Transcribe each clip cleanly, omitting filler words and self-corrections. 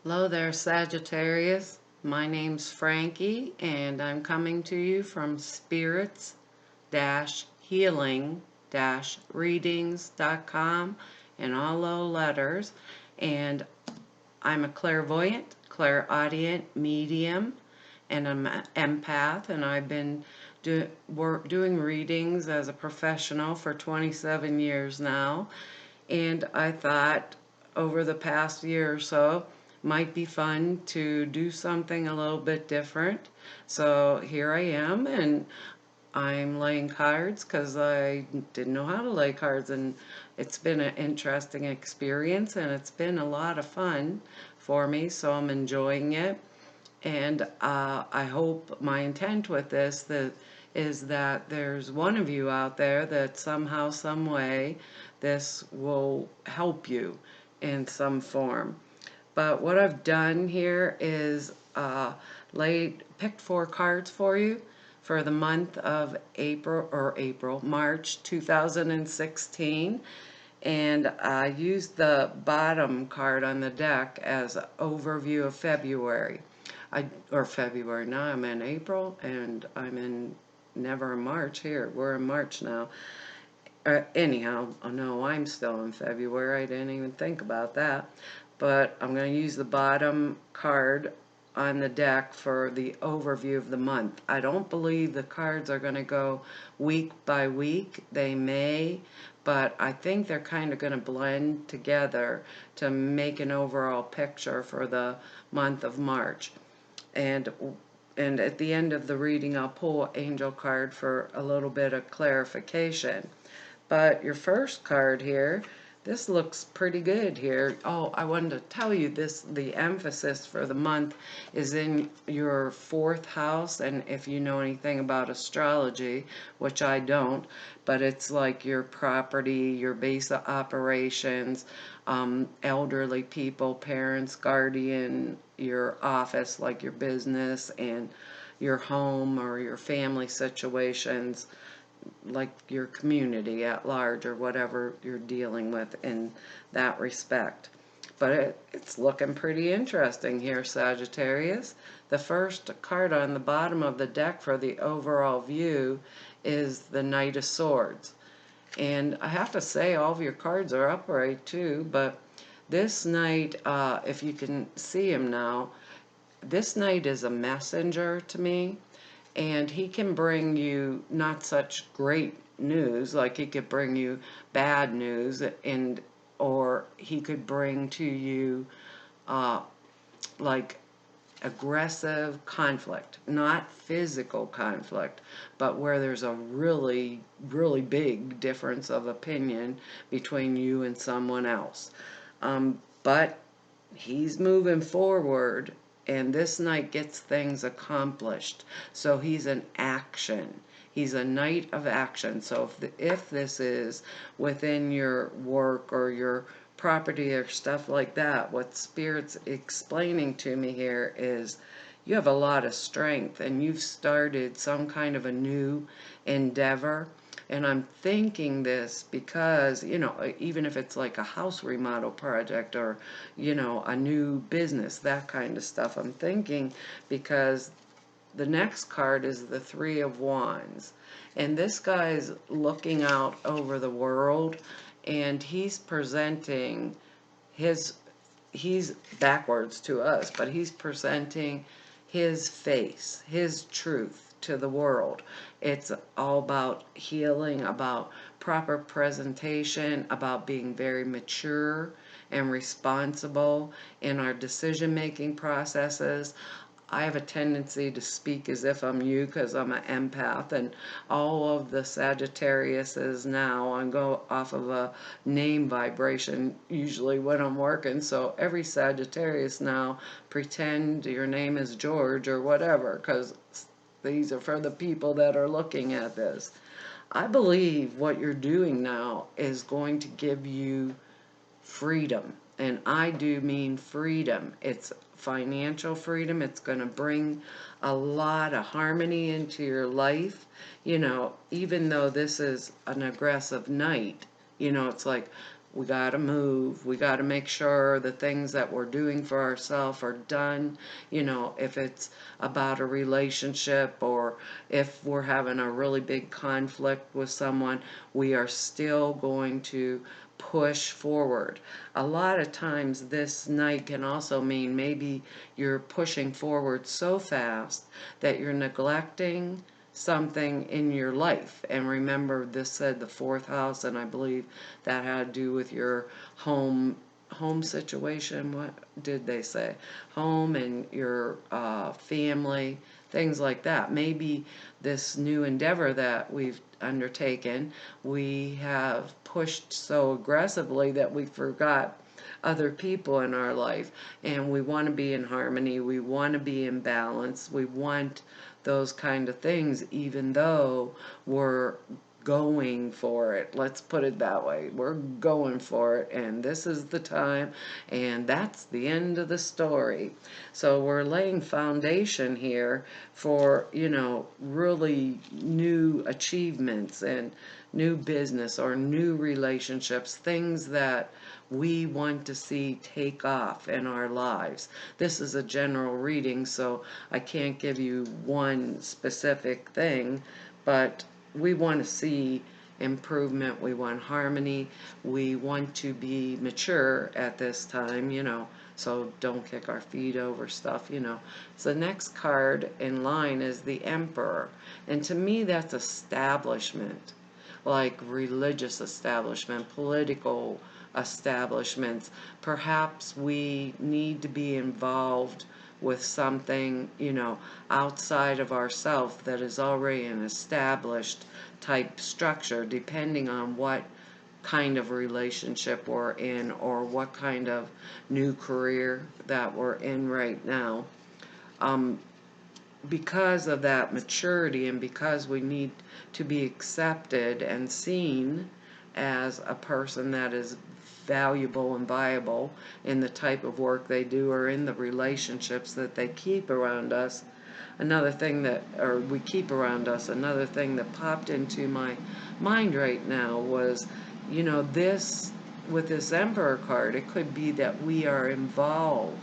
Hello there, Sagittarius. My name's Frankie, and I'm coming to you from spirits-healing-readings.com in all low letters. And I'm a clairvoyant, clairaudient medium, and I'm an empath, and I've been doing readings as a professional for 27 years now. And I thought over the past year or so might be fun to do something a little bit different. So here I am, and I'm laying cards because I didn't know how to lay cards, and it's been an interesting experience, and it's been a lot of fun for me, so I'm enjoying it. And I hope my intent with this is that there's one of you out there that somehow, some way, this will help you in some form. But what I've done here is picked 4 cards for you for the month of March 2016. And I used the bottom card on the deck as an overview of February. February. Now I'm in April, and I'm in never in March here. We're in March now. Anyhow, no, I'm still in February. I didn't even think about that. But I'm going to use the bottom card on the deck for the overview of the month. I don't believe the cards are going to go week by week. They may, but I think they're kind of going to blend together to make an overall picture for the month of March. And at the end of the reading, I'll pull an angel card for a little bit of clarification. But your first card here, this looks pretty good here. Oh, I wanted to tell you this, the emphasis for the month is in your 4th house, and if you know anything about astrology, which I don't, but it's like your property, your base of operations, elderly people, parents, guardian, your office, like your business, and your home or your family situations, like your community at large or whatever you're dealing with in that respect. But it's looking pretty interesting here, Sagittarius. The first card on the bottom of the deck for the overall view is the Knight of Swords. And I have to say, all of your cards are upright too, but this knight, if you can see him now, this knight is a messenger to me, and he can bring you not such great news, like he could bring you bad news, or he could bring to you like aggressive conflict, not physical conflict, but where there's a really, really big difference of opinion between you and someone else. But he's moving forward, and this knight gets things accomplished. So he's an action. He's a knight of action. So if this is within your work or your property or stuff like that, what Spirit's explaining to me here is you have a lot of strength, and you've started some kind of a new endeavor. And I'm thinking this because, even if it's like a house remodel project or, a new business, that kind of stuff, I'm thinking because the next card is the Three of Wands. And this guy's looking out over the world, and he's presenting he's backwards to us, but he's presenting his face, his truth to the world. It's all about healing, about proper presentation, about being very mature and responsible in our decision-making processes. I have a tendency to speak as if I'm you because I'm an empath, and all of the Sagittariuses now, I go off of a name vibration usually when I'm working. So every Sagittarius now, pretend your name is George or whatever, because these are for the people that are looking at this. I believe what you're doing now is going to give you freedom. And I do mean freedom. It's financial freedom. It's going to bring a lot of harmony into your life. Even though this is an aggressive knight, it's like we got to move. We got to make sure the things that we're doing for ourselves are done. You know, if it's about a relationship or if we're having a really big conflict with someone, we are still going to push forward. A lot of times this night can also mean maybe you're pushing forward so fast that you're neglecting something in your life. And remember, this said the fourth house, and I believe that had to do with your home situation. What did they say? Home and your family, things like that. Maybe this new endeavor that we've undertaken, we have pushed so aggressively that we forgot other people in our life, and we want to be in harmony, we want to be in balance, we want those kind of things, even though we're going for it. Let's put it that way. We're going for it, and this is the time, and that's the end of the story. So we're laying foundation here for, you know, really new achievements and new business or new relationships, things that we want to see take off in our lives. This is a general reading, so I can't give you one specific thing, but we want to see improvement, we want harmony, we want to be mature at this time, you know, so don't kick our feet over stuff, you know. So the next card in line is the Emperor, and to me that's establishment, like religious establishment, political establishments. Perhaps we need to be involved with something, you know, outside of ourselves that is already an established type structure, depending on what kind of relationship we're in or what kind of new career that we're in right now. Because of that maturity and because we need to be accepted and seen as a person that is valuable and viable in the type of work they do or in the relationships that they keep around us. Another thing that popped into my mind right now was, you know, this, with this Emperor card, it could be that we are involved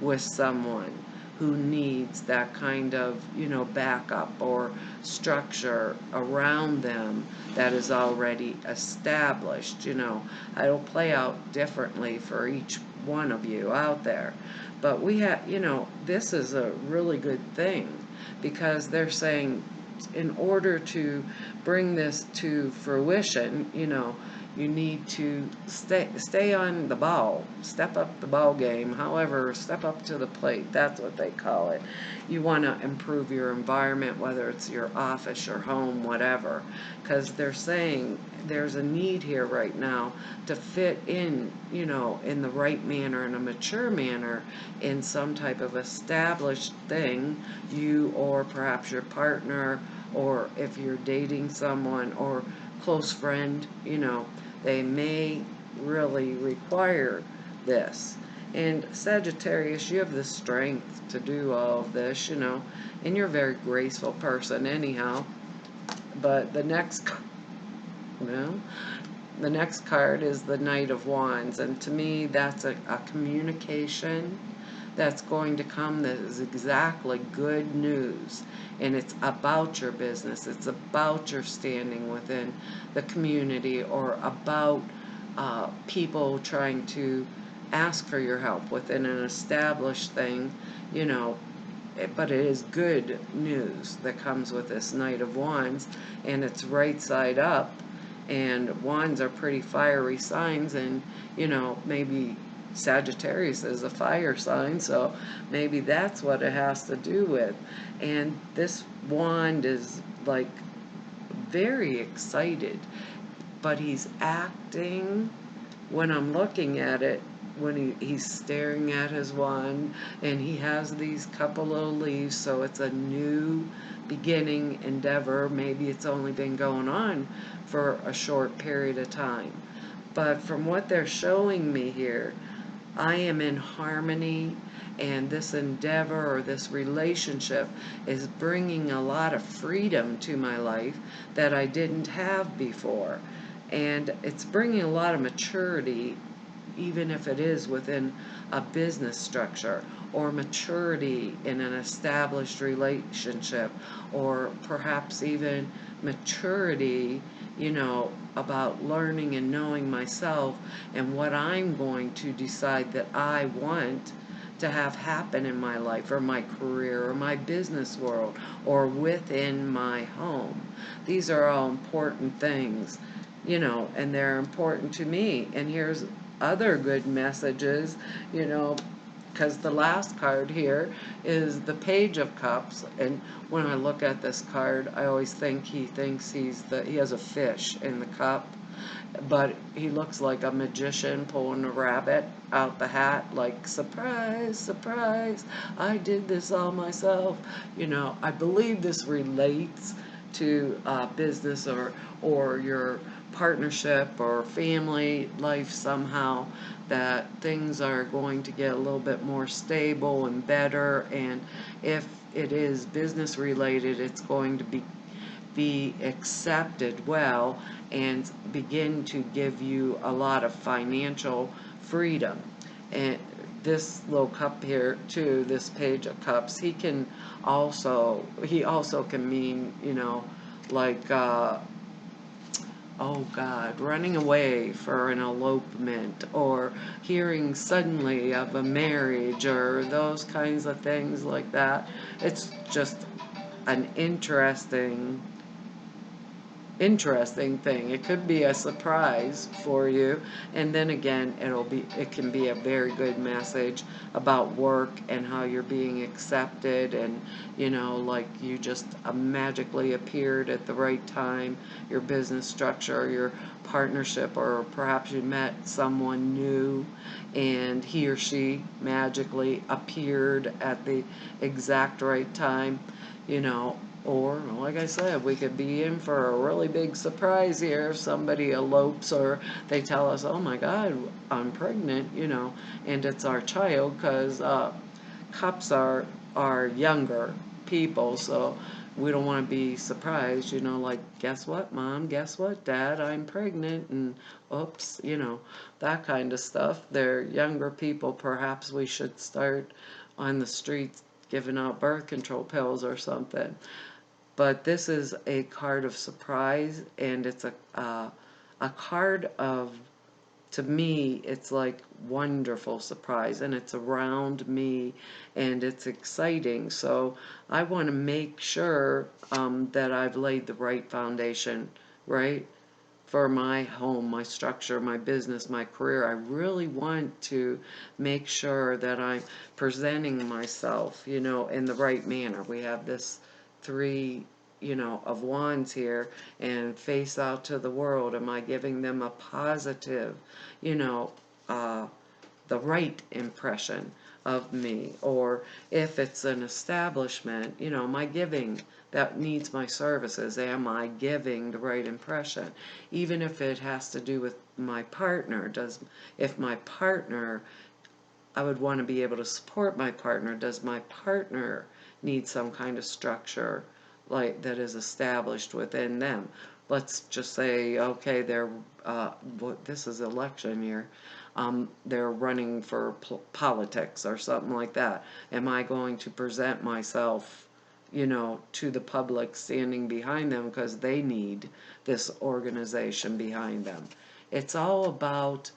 with someone who needs that kind of, you know, backup or structure around them that is already established. You know, it'll play out differently for each one of you out there. But we have, you know, this is a really good thing, because they're saying in order to bring this to fruition, you know, you need to stay on the ball, step up the ball game, however, step up to the plate, that's what they call it. You want to improve your environment, whether it's your office, your home, whatever, because they're saying there's a need here right now to fit in, you know, in the right manner, in a mature manner, in some type of established thing, you or perhaps your partner, or if you're dating someone or close friend, you know, they may really require this. And Sagittarius, you have the strength to do all of this, you know, and you're a very graceful person anyhow. But the next, well, the next card is the Knight of Wands, and to me that's a communication that's going to come that is exactly good news, and it's about your business, it's about your standing within the community, or about people trying to ask for your help within an established thing, you know. But it is good news that comes with this Knight of Wands, and it's right side up, and wands are pretty fiery signs, and, you know, maybe Sagittarius is a fire sign, so maybe that's what it has to do with. And this wand is like very excited, but he's acting, when I'm looking at it, when he's staring at his wand, and he has these couple little leaves, so it's a new beginning endeavor. Maybe it's only been going on for a short period of time. But from what they're showing me here, I am in harmony, and this endeavor or this relationship is bringing a lot of freedom to my life that I didn't have before. And it's bringing a lot of maturity, even if it is within a business structure, or maturity in an established relationship, or perhaps even maturity, about learning and knowing myself and what I'm going to decide that I want to have happen in my life or my career or my business world or within my home. These are all important things, and they're important to me. And here's other good messages, because the last card here is the Page of Cups. And when I look at this card, I always think he thinks he has a fish in the cup, but he looks like a magician pulling a rabbit out the hat, like, surprise, surprise, I did this all myself. I believe this relates to business or your partnership or family life somehow, that things are going to get a little bit more stable and better. And if it is business related, it's going to be accepted well and begin to give you a lot of financial freedom. And this little cup here too, this Page of Cups, he also can mean, like, oh God, running away for an elopement, or hearing suddenly of a marriage, or those kinds of things like that. It's just an interesting thing. It could be a surprise for you, and then again, it can be a very good message about work and how you're being accepted, and like you just magically appeared at the right time, your business structure, your partnership, or perhaps you met someone new and he or she magically appeared at the exact right time, you know, or, like I said, we could be in for a really big surprise here if somebody elopes or they tell us, oh my God, I'm pregnant, and it's our child, because cups are younger people, so we don't want to be surprised, like, guess what, Mom? Guess what, Dad? I'm pregnant, and oops, that kind of stuff. They're younger people. Perhaps we should start on the streets giving out birth control pills or something. But this is a card of surprise, and it's a card of, to me, it's like wonderful surprise, and it's around me, and it's exciting. So I want to make sure that I've laid the right foundation, right? For my home, my structure, my business, my career. I really want to make sure that I'm presenting myself, in the right manner. We have this three, of wands here, and face out to the world. Am I giving them a positive, you know, uh, the right impression of me? Or if it's an establishment, am I giving that needs my services, am I giving the right impression? Even if it has to do with my partner, if my partner, I would want to be able to support my partner, does my partner need some kind of structure like that is established within them? Let's just say, okay, this is election year, they're running for politics or something like that. Am I going to present myself, to the public, standing behind them because they need this organization behind them? It's all about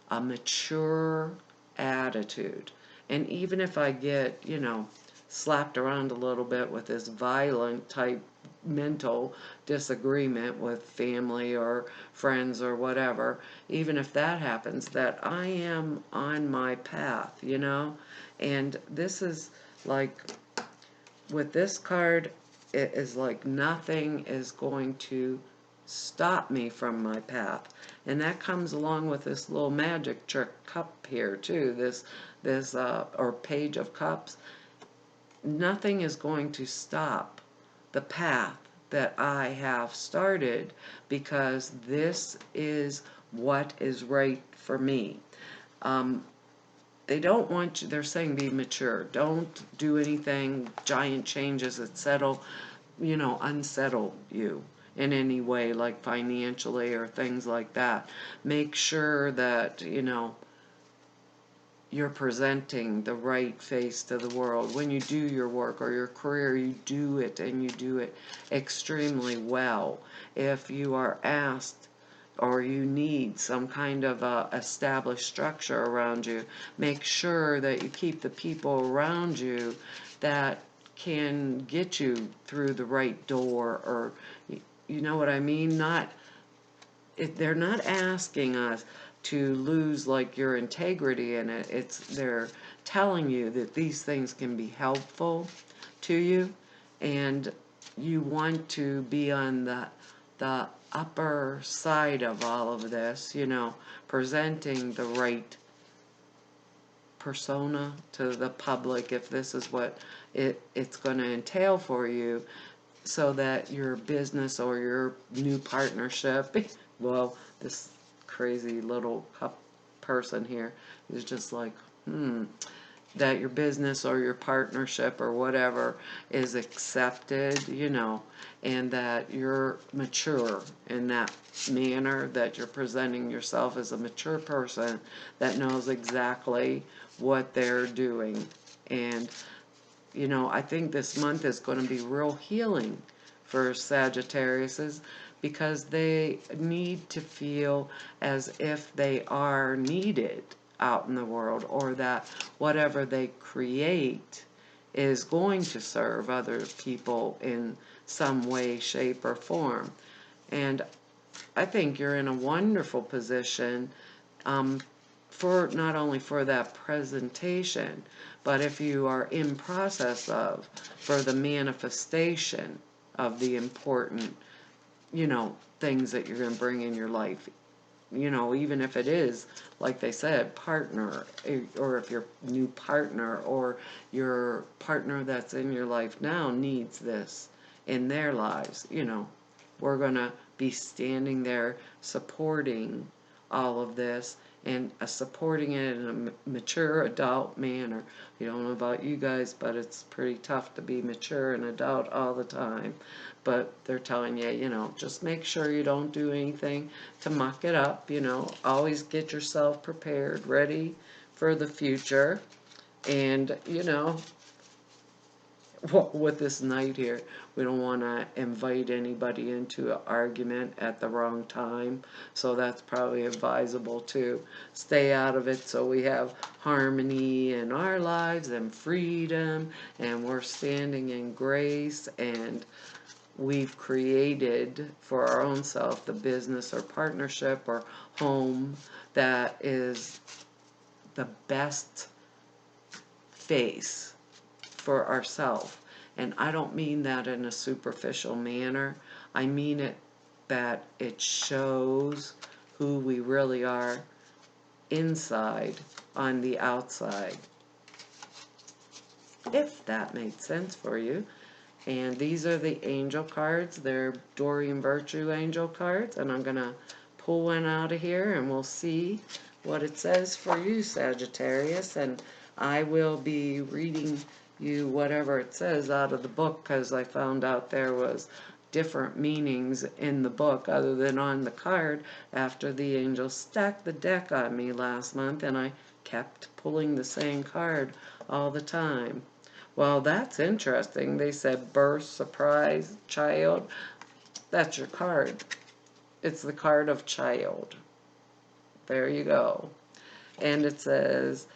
a mature attitude. And even if I get, slapped around a little bit with this violent type mental disagreement with family or friends or whatever, even if that happens, that I am on my path, And this is like, with this card, it is like nothing is going to stop me from my path. And that comes along with this little magic trick cup here too, this or Page of Cups. Nothing is going to stop the path that I have started, because this is what is right for me. They don't want you, they're saying be mature. Don't do anything, giant changes that unsettle you. in any way, like financially or things like that. Make sure that, you know, you're presenting the right face to the world. When you do your work or your career, you do it, and you do it extremely well. If you are asked or you need some kind of a established structure around you, make sure that you keep the people around you that can get you through the right door, or you know what I mean? They're not asking us to lose like your integrity in it. They're telling you that these things can be helpful to you, and you want to be on the upper side of all of this, you know, presenting the right persona to the public if this is what it's going to entail for you, so that your business or your new partnership, well, this crazy little person here is just like, that your business or your partnership or whatever is accepted, you know, and that you're mature in that manner, that you're presenting yourself as a mature person that knows exactly what they're doing. And you know, I think this month is going to be real healing for Sagittariuses, because they need to feel as if they are needed out in the world, or that whatever they create is going to serve other people in some way, shape, or form. And I think you're in a wonderful position, for not only for that presentation, but if you are in process of, for the manifestation of the important, you know, things that you're going to bring in your life. You know, even if it is, like they said, partner, or if your new partner or your partner that's in your life now needs this in their lives, you know, we're going to be standing there supporting all of this, and supporting it in a mature adult manner. I don't know about you guys, but it's pretty tough to be mature and adult all the time. But they're telling you, you know, just make sure you don't do anything to muck it up, you know. Always get yourself prepared, ready for the future. And, you know, with this night here, we don't want to invite anybody into an argument at the wrong time, so that's probably advisable to stay out of it, so we have harmony in our lives and freedom, and we're standing in grace, and we've created for our own self the business or partnership or home that is the best face for ourselves. And I don't mean that in a superficial manner. I mean it that it shows who we really are inside on the outside, if that made sense for you. And these are the angel cards. They're Doreen Virtue angel cards, and I'm gonna pull one out of here and we'll see what it says for you, Sagittarius. And I will be reading you whatever it says out of the book, because I found out there was different meanings in the book other than on the card after the angels stacked the deck on me last month, and I kept pulling the same card all the time. Well, that's interesting. They said birth, surprise, child. That's your card. It's the card of child. There you go. And it says,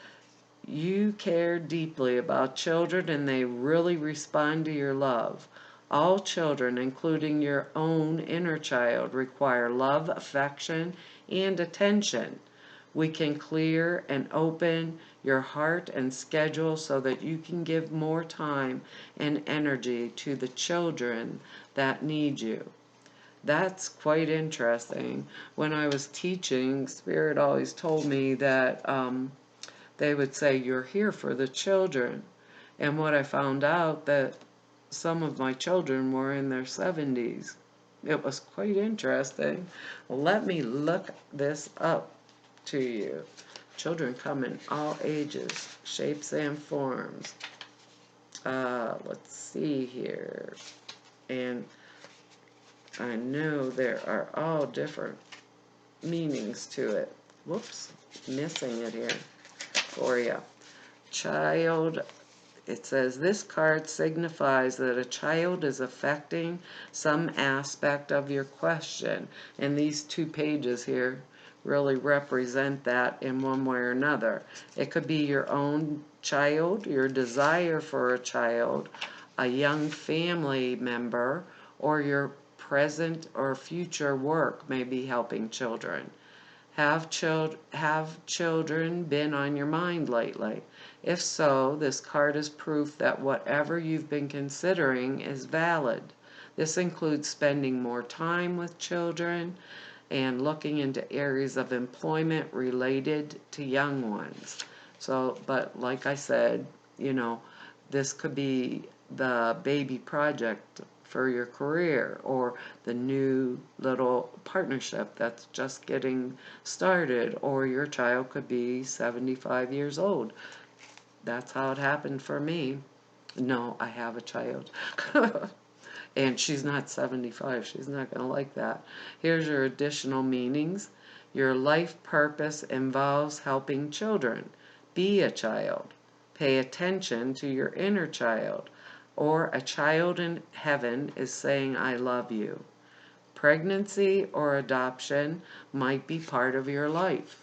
you care deeply about children, and they really respond to your love. All children, including your own inner child, require love, affection, and attention. We can clear and open your heart and schedule so that you can give more time and energy to the children that need you. That's quite interesting. When I was teaching, Spirit always told me that they would say, you're here for the children. And what I found out, that some of my children were in their 70s. It was quite interesting. Let me look this up to you. Children come in all ages, shapes, and forms. Let's see here. And I know there are all different meanings to it. Whoops, missing it here for you. Child, it says this card signifies that a child is affecting some aspect of your question. And these 2 pages here really represent that in one way or another. It could be your own child, your desire for a child, a young family member, or your present or future work may be helping children. Have children been on your mind lately? If so, this card is proof that whatever you've been considering is valid. This includes spending more time with children and looking into areas of employment related to young ones. So, but like I said, this could be the baby project for your career, or the new little partnership that's just getting started, or your child could be 75 years old. That's how it happened for me. No, I have a child. And she's not 75. She's not going to like that. Here's your additional meanings. Your life purpose involves helping children. Be a child. Pay attention to your inner child. Or a child in heaven is saying, I love you. Pregnancy or adoption might be part of your life.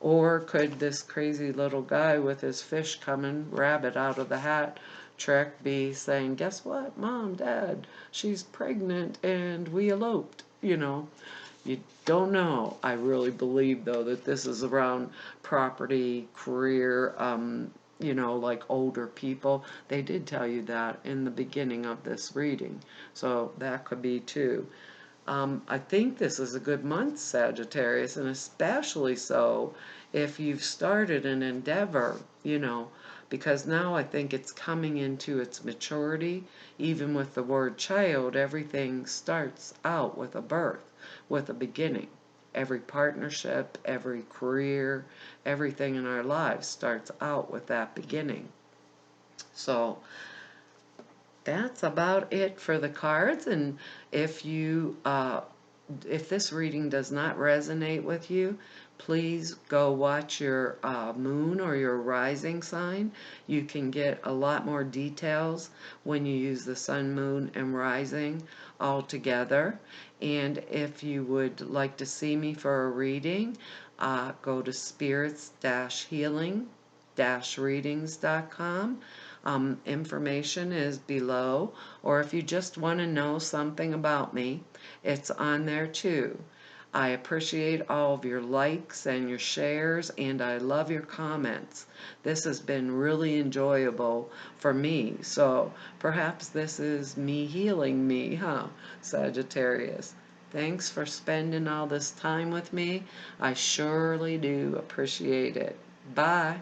Or could this crazy little guy with his fish coming rabbit out of the hat trick be saying, guess what, Mom, Dad, she's pregnant and we eloped, You don't know. I really believe, though, that this is around property, career, like older people. They did tell you that in the beginning of this reading. So that could be too. I think this is a good month, Sagittarius, and especially so if you've started an endeavor, because now I think it's coming into its maturity. Even with the word child, everything starts out with a birth, with a beginning. Every partnership, every career, everything in our lives starts out with that beginning. So that's about it for the cards. And if if this reading does not resonate with you, please go watch your moon or your rising sign. You can get a lot more details when you use the sun, moon, and rising all together. And if you would like to see me for a reading, go to spirits-healing-readings.com. Information is below, or if you just want to know something about me, it's on there too. I appreciate all of your likes and your shares, and I love your comments. This has been really enjoyable for me, so perhaps this is me healing me, Sagittarius? Thanks for spending all this time with me. I surely do appreciate it. Bye.